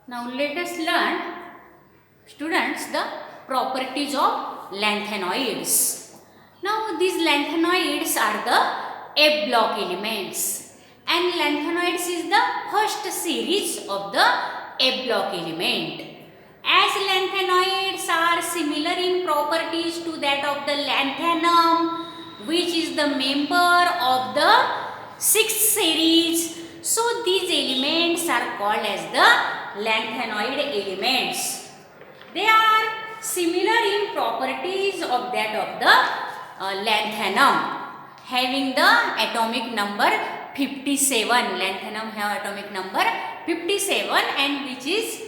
Now let us learn, students, the properties of lanthanoids. Now these lanthanoids are the F block elements, and lanthanoids is the first series of the F block element. As lanthanoids are similar in properties to that of the lanthanum, which is the member of the sixth series, so these elements are called as the lanthanoid elements. They are similar in properties of that of the lanthanum, having the atomic number 57. Lanthanum have atomic number 57, and which is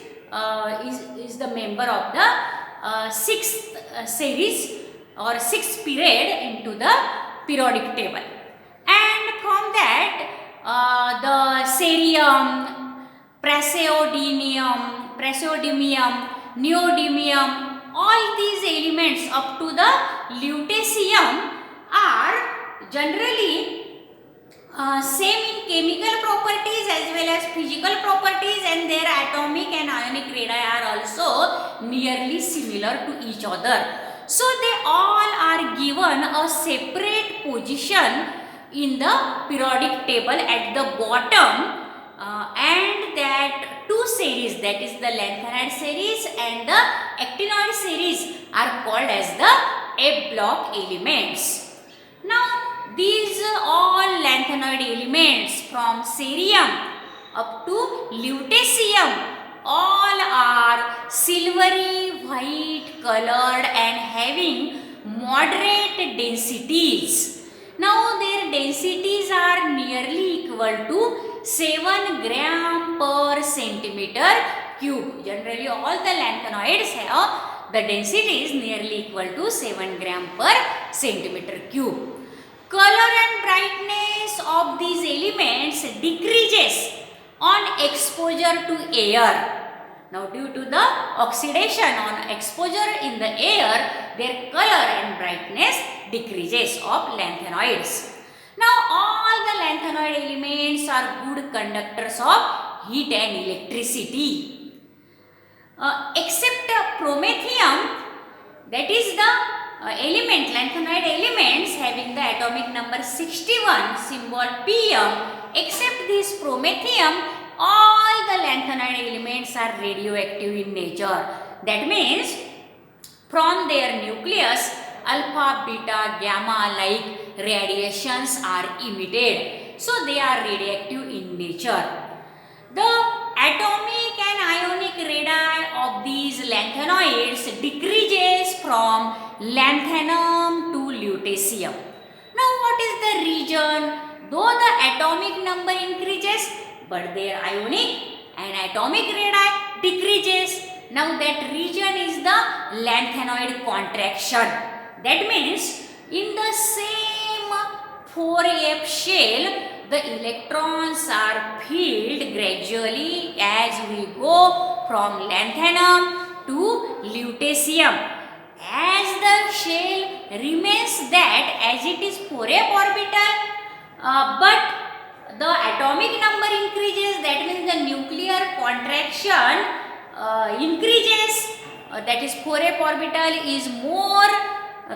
the member of the sixth series or sixth period into the periodic table. And from that, the cerium, praseodymium, neodymium, all these elements up to the lutetium are generally same in chemical properties as well as physical properties, and their atomic and ionic radii are also nearly similar to each other. So they all are given a separate position in the periodic table at the bottom, and that two series, that is the lanthanoid series and the actinoid series, are called as the F block elements. Now these all lanthanoid elements from cerium up to lutetium all are silvery white colored and having moderate densities. Now their densities are nearly equal to 7 gram per centimeter cube. Generally all the lanthanoids have the density is nearly equal to 7 gram per centimeter cube. Color and brightness of these elements decreases on exposure to air. Now due to the oxidation on exposure in the air, their color and brightness decreases of lanthanoids. Now all the lanthanoid elements are good conductors of heat and electricity. Except promethium, that is the lanthanoid elements having the atomic number 61, symbol Pm. Except this promethium, all the lanthanoid elements are radioactive in nature. That means from their nucleus, alpha, beta, gamma like radiations are emitted. So they are radioactive in nature. The atomic and ionic radii of these lanthanoids decreases from lanthanum to lutetium. Now what is the reason? Though the atomic number increases, but their ionic and atomic radii decreases. Now that region is the lanthanoid contraction. That means in the same 4F shell, the electrons are filled gradually as we go from lanthanum to lutetium. As the shell remains that as it is 4F orbital, but the atomic number increases, that means the nuclear contraction increases, that is 4F orbital is more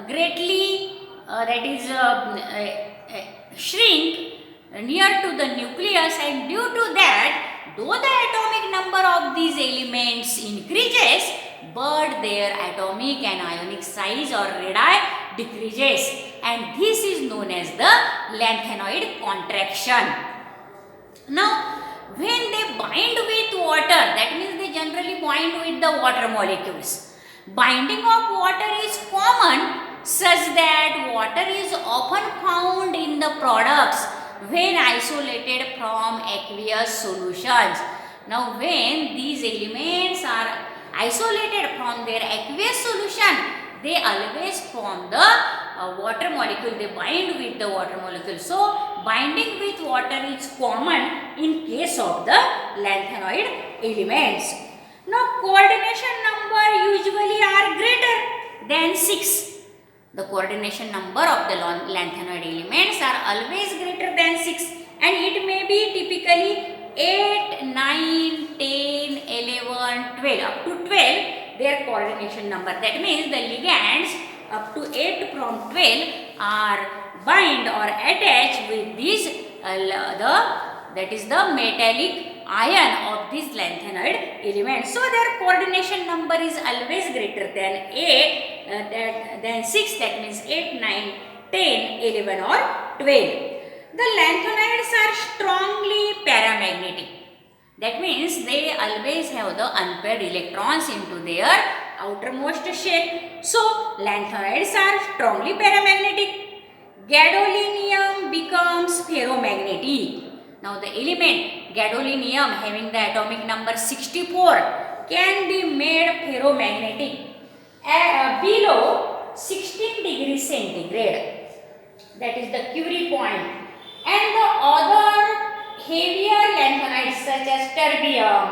greatly, that is shrink near to the nucleus, and due to that, though the atomic number of these elements increases, but their atomic and ionic size or radii decreases, and this is known as the lanthanoid contraction. Now when they bind with water, that means they generally bind with the water molecules. Binding of water is common such that water is often found in the products when isolated from aqueous solutions. Now when these elements are isolated from their aqueous solution, they always form the water molecule, they bind with the water molecule. So binding with water is common in case of the lanthanoid elements. Now coordination number usually are greater than 6. The coordination number of the lanthanoid elements are always greater than 6, and it may be typically 8, 9, 10, 11, 12. Up to 12, their coordination number. That means the ligands up to 8 from 12 are bind or attached with these that is the metallic ion of this lanthanoid element. So their coordination number is always greater than 6. That means 8, 9, 10, 11 or 12. The lanthanoids are strongly paramagnetic. That means they always have the unpaired electrons into their outermost shell. So lanthanoids are strongly paramagnetic. Gadolinium becomes ferromagnetic. Now the element gadolinium having the atomic number 64 can be made ferromagnetic below 16 degrees centigrade. That is the Curie point. And the other heavier lanthanides such as terbium,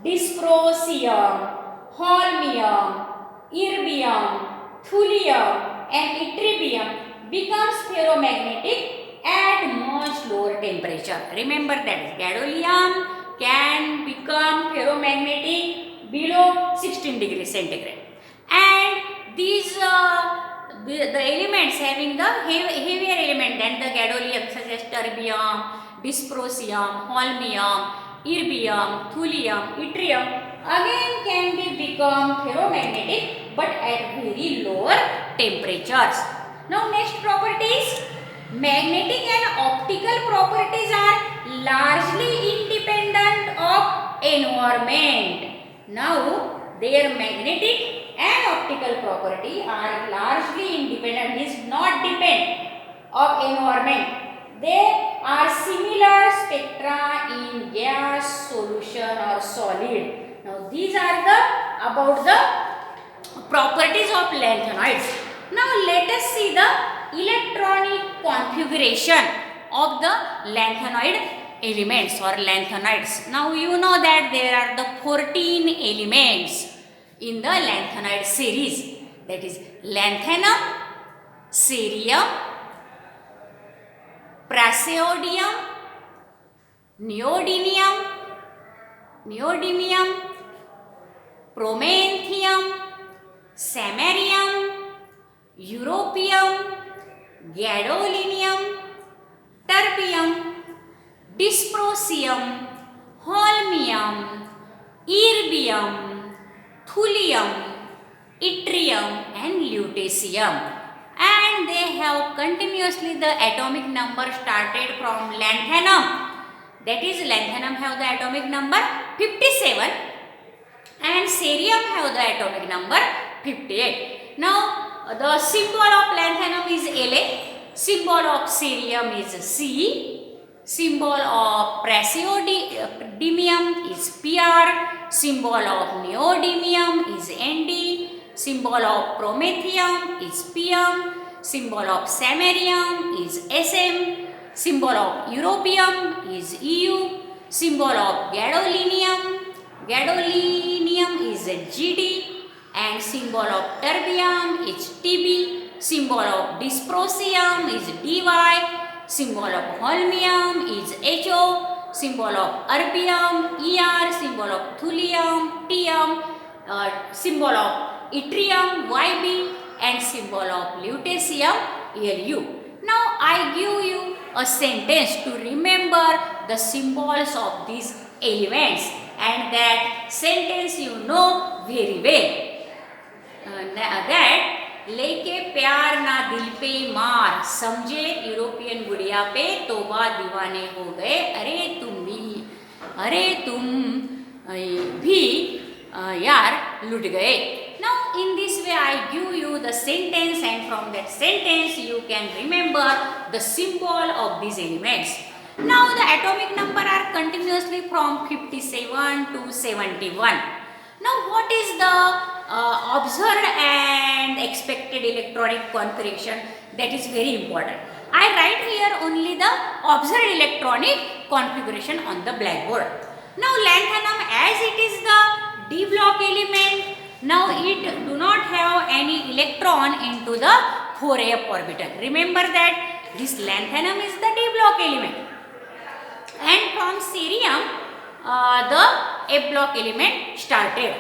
dysprosium, holmium, erbium, thulium and ytterbium becomes ferromagnetic at much lower temperature. Remember that gadolinium can become ferromagnetic below 16 degrees centigrade. And these the elements having the heavier element than the gadolinium such as terbium, dysprosium, holmium, erbium, thulium, yttrium again can become ferromagnetic but at very lower temperatures. Now next properties. Magnetic and optical properties are largely independent of environment. Now their magnetic and optical property are largely independent, means not depend of environment. They are similar spectra in gas, solution or solid. Now these are the about the properties of lanthanoids. Now let us see the electronic configuration of the lanthanoid elements or lanthanoids. Now you know that there are the 14 elements in the lanthanoid series, that is lanthanum, cerium, praseodymium, neodymium, promethium, samarium, europium, gadolinium, terbium, dysprosium, holmium, erbium, thulium, yttrium and lutetium. And they have continuously the atomic number started from lanthanum. That is lanthanum have the atomic number 57 and cerium have the atomic number 58. Now the symbol of lanthanum is La, symbol of cerium is C, symbol of praseodymium is Pr, symbol of neodymium is Nd, symbol of promethium is Pm, symbol of samarium is Sm, symbol of europium is Eu, symbol of gadolinium is Gd, and symbol of terbium is Tb, symbol of dysprosium is Dy, symbol of holmium is Ho, symbol of erbium Er, symbol of thulium Tm, symbol of yttrium Yb and symbol of lutetium Lu. Now I give you a sentence to remember the symbols of these elements, and that sentence you know very well. That लेके प्यार ना दिल पे मार, समझे European गुड़िया पे तोबा दीवाने हो गए, अरे तुम भी यार लुट गए. Now in this way I give you the sentence, and from that sentence you can remember the symbol of these elements. Now the atomic number are continuously from 57 to 71. Now what is the observed and expected electronic configuration? That is very important. I write here only the observed electronic configuration on the blackboard. Now lanthanum, as it is the d block element, now it do not have any electron into the 4f orbital. Remember that this lanthanum is the d block element. And from cerium, the F block element started.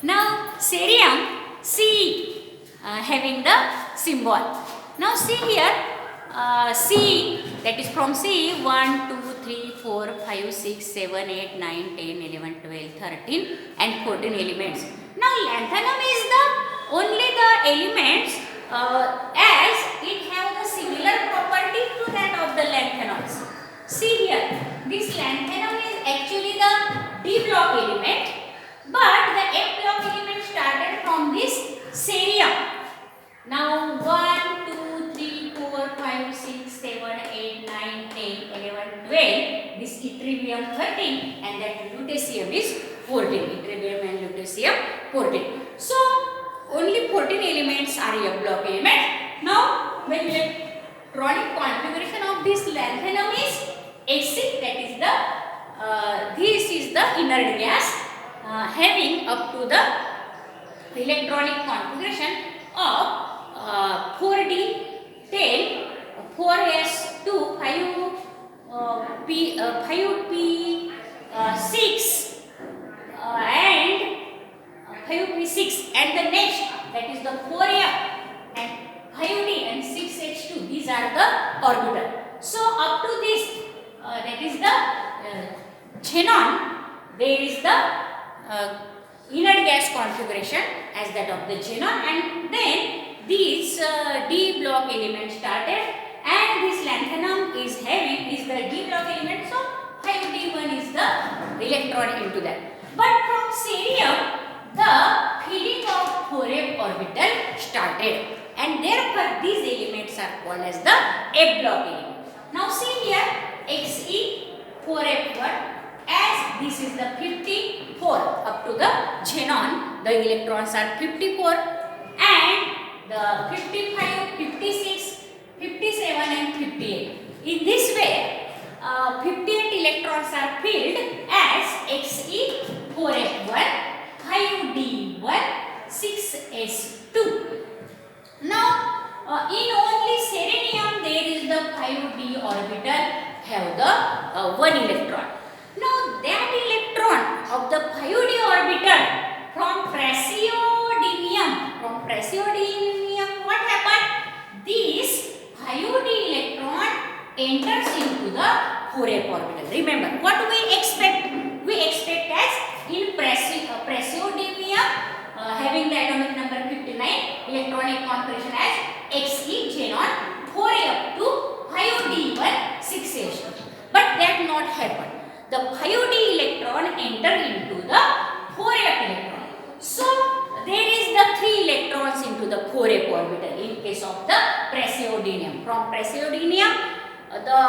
Now cerium C having the symbol. Now see here, C, that is from C, 1, 2, 3, 4, 5, 6, 7, 8, 9, 10, 11, 12, 13 and 14 elements. Now lanthanum is the only the elements as it have the similar property to that of the lanthanols. See here, this lanthanum is actually the D block element, but the F block element started from this cerium. Now 1, 2, 3, 4, 5, 6, 7, 8, 9, 10, 11, 12. This yttrium 13 and that lutetium is 14. Yttrium and lutetium 14. So only 14 elements are F block element. Now the electronic configuration of this lanthanum is Hc, that is the this is the inert gas having up to the electronic configuration of 4d 10 4s2 5p 6 and 5p6 and the next, that is the 4f and 5d and 6h2. These are the orbital. So up to this, that is the xenon, there is the inert gas configuration as that of the xenon, and then these D block element started, and this lanthanum is having is the D block element, so 5d1 is the electron into that. But from cerium the filling of 4f orbital started, and therefore these elements are called as the F block element. Now see here, Xe 4f1, as this is the 54 up to the xenon, the electrons are 54 and the 55, 56, 57 and 58. In this way, 58 electrons are filled as Xe 4f1, 5d1, 6s2. Now, in only selenium there is the 5d orbital have the 1 electron. Now that electron of the 5d orbital from praseodymium, what happened? This 5d electron enters into the 4f orbital. Remember what we expect? We expect as in praseodymium having the atomic number 59, electronic configuration as Xe xenon 4f to 5d1 6h2. But that not happened. The 5d electron enter into the 4f electron. So there is the 3 electrons into the 4f orbital in case of the praseodymium. From praseodymium, the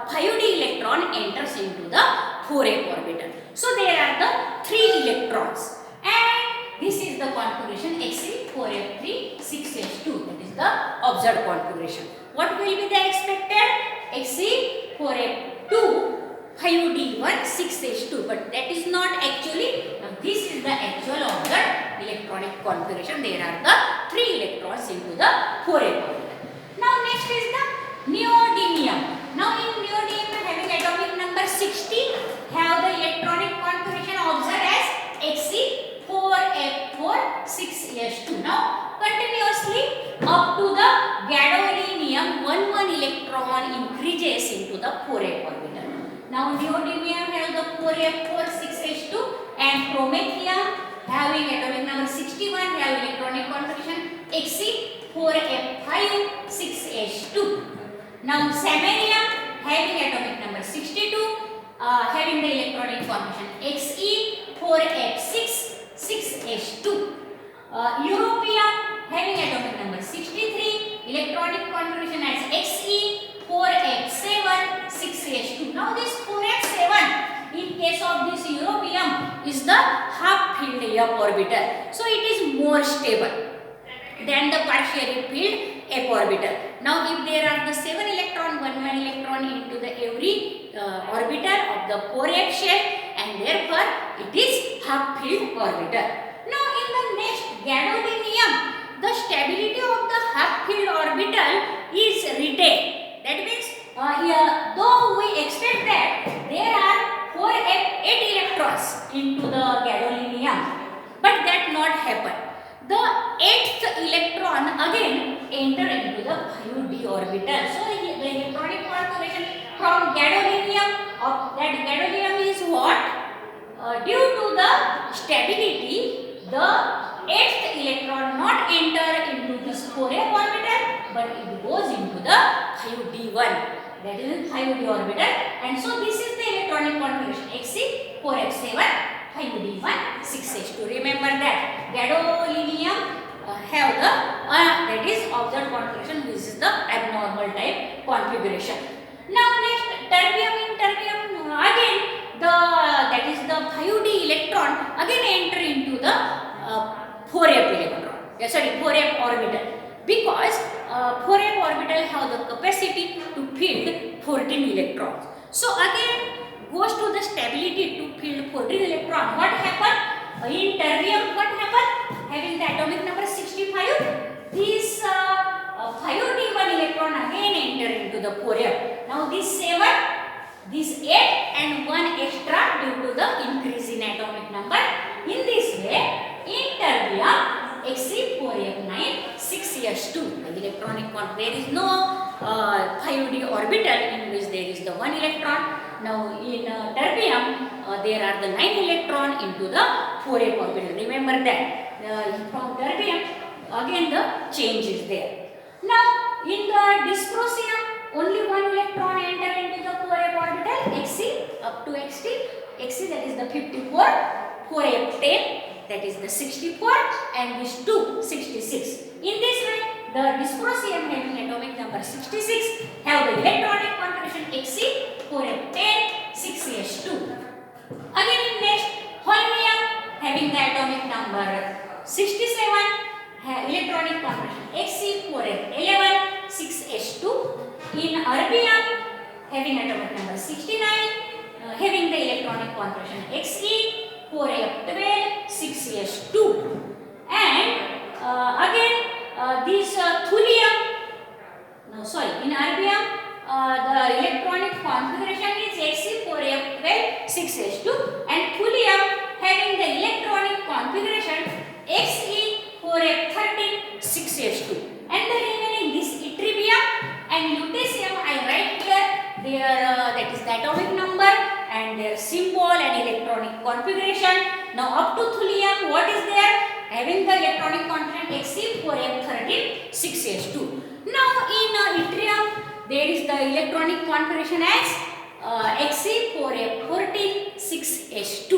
5d electron enters into the 4f orbital. So there are the 3 electrons, and this is the configuration Xe 4f3 6h2. That is the observed configuration. What will be the expected? Xe 4f2 5d1 6h2, but that is not actually. This is the actual of the electronic configuration. There are the 3 electrons into the 4f orbital. Now next is the neodymium. Now in neodymium having atomic number 60 have the electronic configuration observed as Xe 4f4 6h2. Now continuously up to the gadolinium 1 electron increases into the 4f orbital. Now neodymium have the 4f4 6h2 and promethium having atomic number 61 have electronic configuration Xe 4f5 6h2. Now samarium having atomic number 62 having the electronic configuration Xe 4f6 6h2. Europium having atomic number 63, electronic configuration as Xe 4f7 6h2. Now this 4f7 in case of this europium is the half filled F orbital, so it is more stable than the partially filled F orbital. Now if there are the 7 electron, 1 electron into the every orbital of the 4f shell, and therefore it is half filled orbital. Now in the next gadolinium, the stability of the half filled orbital is retained. That means here though we expect that there are 8 electrons into the gadolinium, but that not happen. The 8th electron again enter into the 5d orbital. So the electronic configuration from gadolinium, of that gadolinium is what? Due to the stability, the 8th electron not enter into this 4f orbital, but it goes into the 5d1. That is 5d orbital, and so this is the electronic configuration Xc 4f7 5d1 6s2. Remember that gadolinium have the that is observed configuration, which is the abnormal type configuration. Now next, terbium. In terbium again the that is the 5d electron again enter into the 4f electron. Sorry, 4f orbital, because 4f orbital have the capacity to field 14 electrons. So again goes to the stability to field 14 electron. What happened in terbium? What happened? Having the atomic number 65, this 5d1 electron again enter into the 4f. Now this 7, this 8 and 1 extra due to the increase in atomic number. In this way, in terbium Xc4f9 6s2, the electronic configuration, there is no 5d orbital in which there is the 1 electron. Now in terbium there are the 9 electron into the 4f orbital. Remember that from terbium again the change is there. Now in the dysprosium only 1 electron enter into the 4f orbital Xc up to Xt. Xc, that is the 54, 4f10, that is the 64, and this 2 66. In this way, the dysprosium having atomic number 66 have the electronic configuration Xc 4f10 6s2. Again in next, holmium having the atomic number 67 electronic configuration Xc 4f11 6s2. In erbium having atomic number 69 having the electronic configuration Xe 4f12 6s2. And again this thulium, in erbium the electronic configuration is Xc4f12 6s2, and thulium having the electronic configuration Xe4f13 6s2. And the remaining this yttrium and lutetium I write here their that is the atomic number and their symbol and electronic configuration. Now up to thulium, what is there? Having the electronic configuration Xc4f13 6s2. Now in yttrium there is the electronic configuration as Xc4f14 6s2.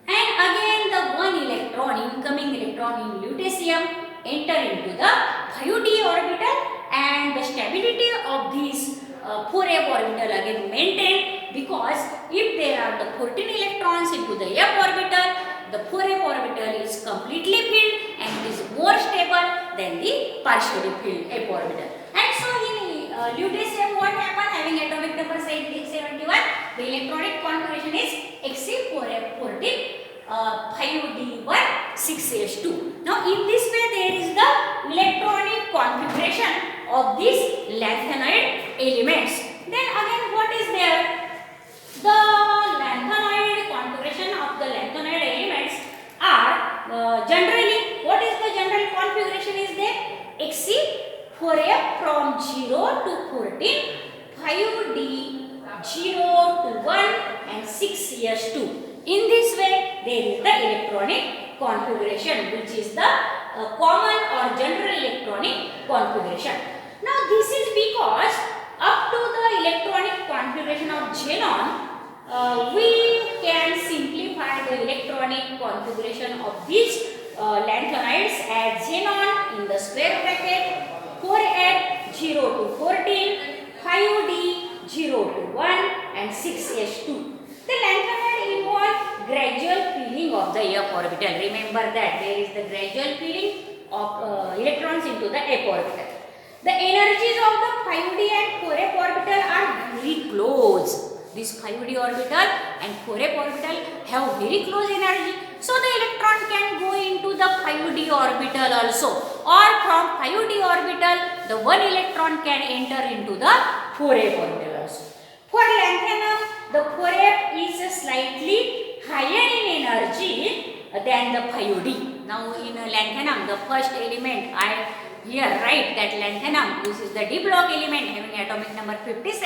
And again the 1 electron, incoming electron in lutetium enter into the 5d orbital, and the stability of these 4f orbital again maintained, because if there are the 14 electrons into the f orbital, the 4f orbital is completely filled and it is more stable than the partially filled f orbital. And so in lutetium what happened? Having atomic number 71, the electronic configuration is Xc4f14 5d1 6s2. Now in this way there is the electronic configuration of these lanthanoid elements. Then again what is there? The lanthanoid configuration of the lanthanoid elements are generally, what is the general configuration is there? Xc4f from 0 to 14, 5d 0 to 1 and 6s2. In this way, there is the electronic configuration, which is the common or general electronic configuration. Now, this is because up to the electronic configuration of xenon, we can simplify the electronic configuration of these lanthanoids as xenon in the square bracket 4f 0 to 14, 5d 0 to 1 and 6s2. The lanthanoid involve gradual filling of the f orbital. Remember that there is the gradual filling of electrons into the f orbital. The energies of the 5d and 4f orbital are very close. This 5d orbital and 4f orbital have very close energy. So the electron can go into the 5d orbital also, or from 5d orbital the one electron can enter into the 4f orbital also. For lanthanum, the 4f is slightly higher in energy than the 5d. Now in lanthanum, the first element I here write that lanthanum, this is the d block element having atomic number 57.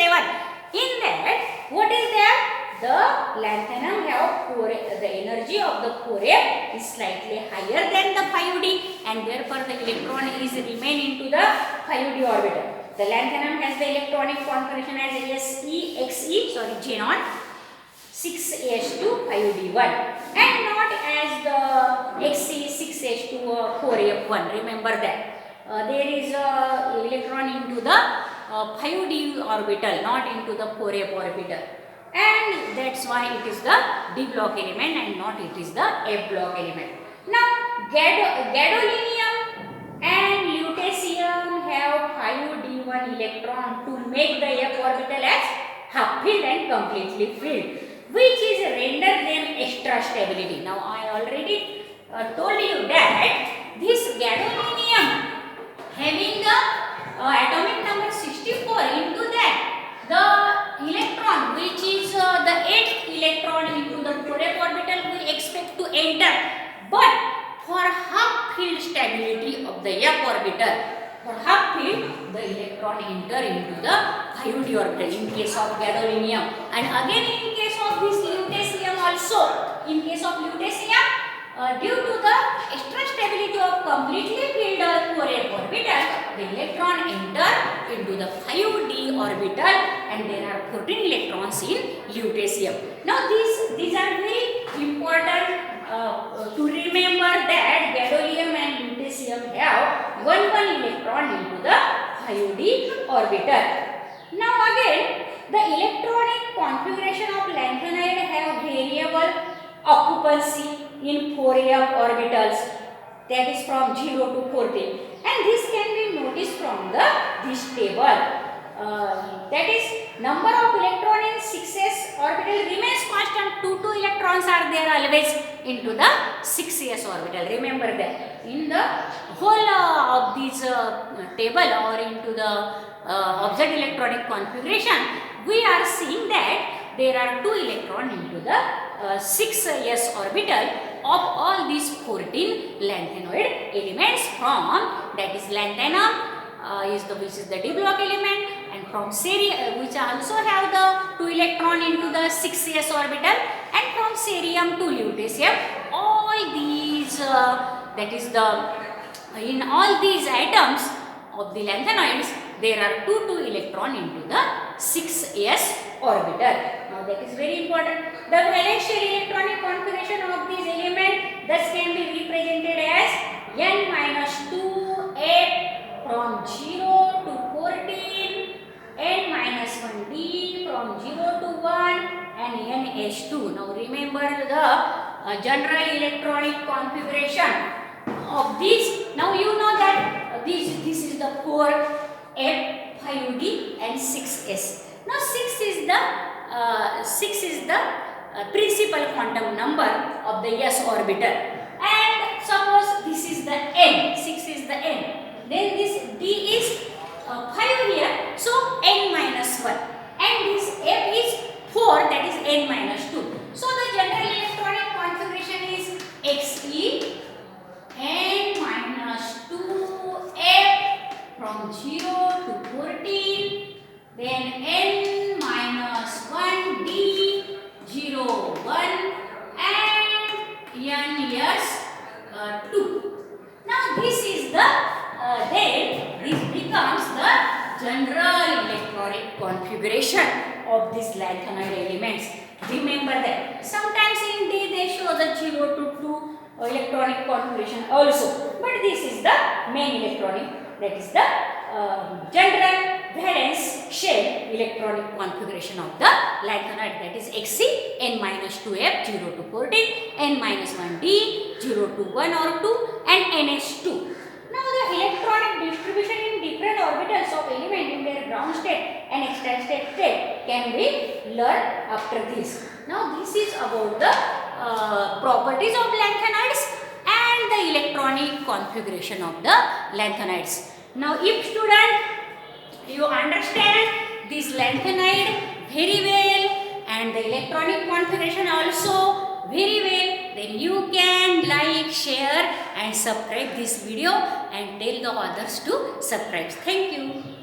In that, what is there? The lanthanum have the energy of the 4f is slightly higher than the 5d, and therefore the electron is remain into the 5d orbital. The lanthanum has the electronic configuration as xenon 6s2 5d1 and not as the Xe 6s2 4f1. Remember that. There is a electron into the 5d orbital, not into the 4f orbital, and that's why it is the d block element and not it is the f block element. Now gadolinium and lutetium have 5d1 electron to make the f orbital as half filled and completely filled, which is render them extra stability. Now I already told you that this gadolinium having the atomic number 64, into that the electron which is the 8th electron into the 4f orbital we expect to enter, but for half filled stability of the f orbital, for half filled the electron enter into the 5d orbital in case of gadolinium, and again in case of this lutetium also. In case of lutetium, due to the extra stability of completely filled 4f orbital, the electron enter into the 5d orbital and there are 14 electrons in lutetium. Now these are very important to remember that gadolinium and lutetium have one electron into the 5d orbital. Now again, the electronic configuration of lanthanide have variable occupancy in 4f orbitals, that is from 0 to 14, and this can be noticed from this table. That is, number of electron in 6s orbital remains constant. 2 electrons are there always into the 6s orbital. Remember that in the whole of this table or into the observed electronic configuration, we are seeing that there are 2 electrons into the 6s orbital of all these 14 lanthanoid elements from, that is lanthanum which is the d block element, and from cerium which also have the 2 electron into the 6s orbital, and from cerium to lutetium. All these that is the in all these atoms of the lanthanoids there are 2 electron into the 6s orbital. Now that is very important. The valence shell electronic configuration of these elements thus can be represented as n-2f from 0 to 14, n-1d from 0 to 1, and nh2. Now remember the general electronic configuration of these. Now you know that this is the 4f, 5d and 6s. Now 6 is the principal quantum number of the s orbital, and suppose this is the n, 6 is the n, then this d is 5 here, so n-1, and this f is 4, that is n-2. So the general electronic configuration is Xe n-2f from 0 to 14, then n-1d 0 1 and n-2. Now this is the then this becomes the general electronic configuration of these lanthanoid elements. Remember that sometimes in D they show the 0 to 2 electronic configuration also, but this is the main electronic, that is the general valence shell electronic configuration of the lanthanoid, that is Xe n-2f 0 to 14, n-1d 0 to 1 or 2 and nh2. Now the electronic distribution in different orbitals of element in their ground state and excited state can be learned after this. Now this is about the properties of lanthanoids and the electronic configuration of the lanthanoids. Now if student you understand this lanthanoid very well and the electronic configuration also very well, then you can like, share and subscribe this video and tell the others to subscribe. Thank you.